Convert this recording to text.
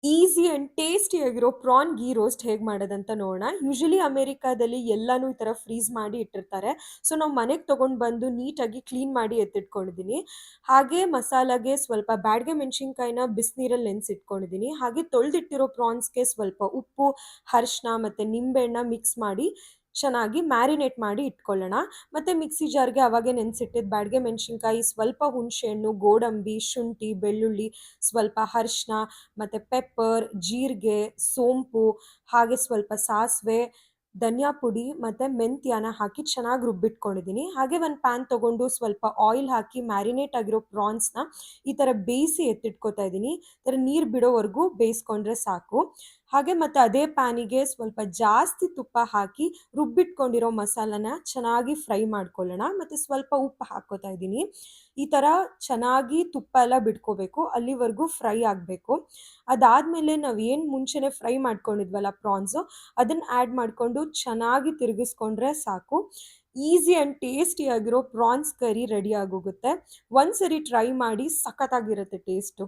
Easy and ಟೇಸ್ಟಿಯಾಗಿರೋ prawn ghee roast ಹೇಗೆ ಮಾಡೋದಂತ ನೋಡೋಣ. ಯೂಶುವಲಿ ಅಮೆರಿಕಾದಲ್ಲಿ ಎಲ್ಲಾನು ಈ ಥರ ಫ್ರೀಸ್ ಮಾಡಿ ಇಟ್ಟಿರ್ತಾರೆ. ಸೊ ನಾವು ಮನೆಗೆ ತೊಗೊಂಡು ಬಂದು ನೀಟಾಗಿ ಕ್ಲೀನ್ ಮಾಡಿ ಎತ್ತಿಟ್ಕೊಂಡಿದ್ದೀನಿ. ಹಾಗೆ ಮಸಾಲಾಗೆ ಸ್ವಲ್ಪ ಬ್ಯಾಡಗೆ ಮೆಣಸಿನ್ಕಾಯಿನ ಬಿಸಿನೀರಲ್ಲಿ ನೆನೆಸಿಟ್ಕೊಂಡಿದ್ದೀನಿ. ಹಾಗೆ ತೊಳೆದಿಟ್ಟಿರೋ ಪ್ರಾನ್ಸ್‌ಗೆ ಸ್ವಲ್ಪ ಉಪ್ಪು, ಅರಿಶಿನ ಮತ್ತು ನಿಂಬೆಹಣ್ಣ ಮಿಕ್ಸ್ ಮಾಡಿ ಚೆನ್ನಾಗಿ ಮ್ಯಾರಿನೇಟ್ ಮಾಡಿ ಇಟ್ಕೊಳ್ಳೋಣ. ಮತ್ತು ಮಿಕ್ಸಿ ಜಾರ್‌ಗೆ ಆವಾಗೇ ನೆನೆಸಿಟ್ಟಿದ್ದ ಬ್ಯಾಡಗೆ ಮೆಣಸಿನ್ಕಾಯಿ, ಸ್ವಲ್ಪ ಹುಣಸೆಹಣ್ಣು, ಗೋಡಂಬಿ, ಶುಂಠಿ, ಬೆಳ್ಳುಳ್ಳಿ, ಸ್ವಲ್ಪ ಅರಿಶಿನ ಮತ್ತು ಪೆಪ್ಪರ್, ಜೀರಿಗೆ, ಸೋಂಪು, ಹಾಗೆ ಸ್ವಲ್ಪ ಸಾಸಿವೆ, ಧನಿಯಾ ಪುಡಿ ಮತ್ತು ಮೆಂತ್ಯನ ಹಾಕಿ ಚೆನ್ನಾಗಿ ರುಬ್ಬಿಟ್ಕೊಂಡಿದ್ದೀನಿ. ಹಾಗೆ ಒಂದು ಪ್ಯಾನ್ ತೊಗೊಂಡು ಸ್ವಲ್ಪ ಆಯಿಲ್ ಹಾಕಿ ಮ್ಯಾರಿನೇಟ್ ಆಗಿರೋ ಪ್ರಾನ್ಸ್‌ನ ಈ ಥರ ಬೇಯಿಸಿ ಎತ್ತಿಟ್ಕೊತಾ ಇದ್ದೀನಿ. ಈ ಥರ ನೀರು ಬಿಡೋವರೆಗೂ ಬೇಯಿಸ್ಕೊಂಡ್ರೆ ಸಾಕು. ಹಾಗೆ ಮತ್ತು ಅದೇ ಪ್ಯಾನಿಗೆ ಸ್ವಲ್ಪ ಜಾಸ್ತಿ ತುಪ್ಪ ಹಾಕಿ ರುಬ್ಬಿಟ್ಕೊಂಡಿರೋ ಮಸಾಲನ ಚೆನ್ನಾಗಿ ಫ್ರೈ ಮಾಡ್ಕೊಳ್ಳೋಣ. ಮತ್ತು ಸ್ವಲ್ಪ ಉಪ್ಪು ಹಾಕ್ಕೋತಾ ಇದ್ದೀನಿ. ಈ ಥರ ಚೆನ್ನಾಗಿ ತುಪ್ಪ ಎಲ್ಲ ಬಿಟ್ಕೋಬೇಕು, ಅಲ್ಲಿವರೆಗೂ ಫ್ರೈ ಆಗಬೇಕು. ಅದಾದಮೇಲೆ ನಾವು ಏನು ಮುಂಚೆನೇ ಫ್ರೈ ಮಾಡ್ಕೊಂಡಿದ್ವಲ್ಲ ಪ್ರಾನ್ಸು, ಅದನ್ನು ಆ್ಯಡ್ ಮಾಡಿಕೊಂಡು ಚೆನ್ನಾಗಿ ತಿರುಗಿಸ್ಕೊಂಡ್ರೆ ಸಾಕು. ಈಸಿ ಆ್ಯಂಡ್ ಟೇಸ್ಟಿಯಾಗಿರೋ ಪ್ರಾನ್ಸ್ ಕರಿ ರೆಡಿ ಆಗೋಗುತ್ತೆ. ಒಂದು ಸರಿ ಟ್ರೈ ಮಾಡಿ, ಸಖತ್ತಾಗಿರುತ್ತೆ ಟೇಸ್ಟು.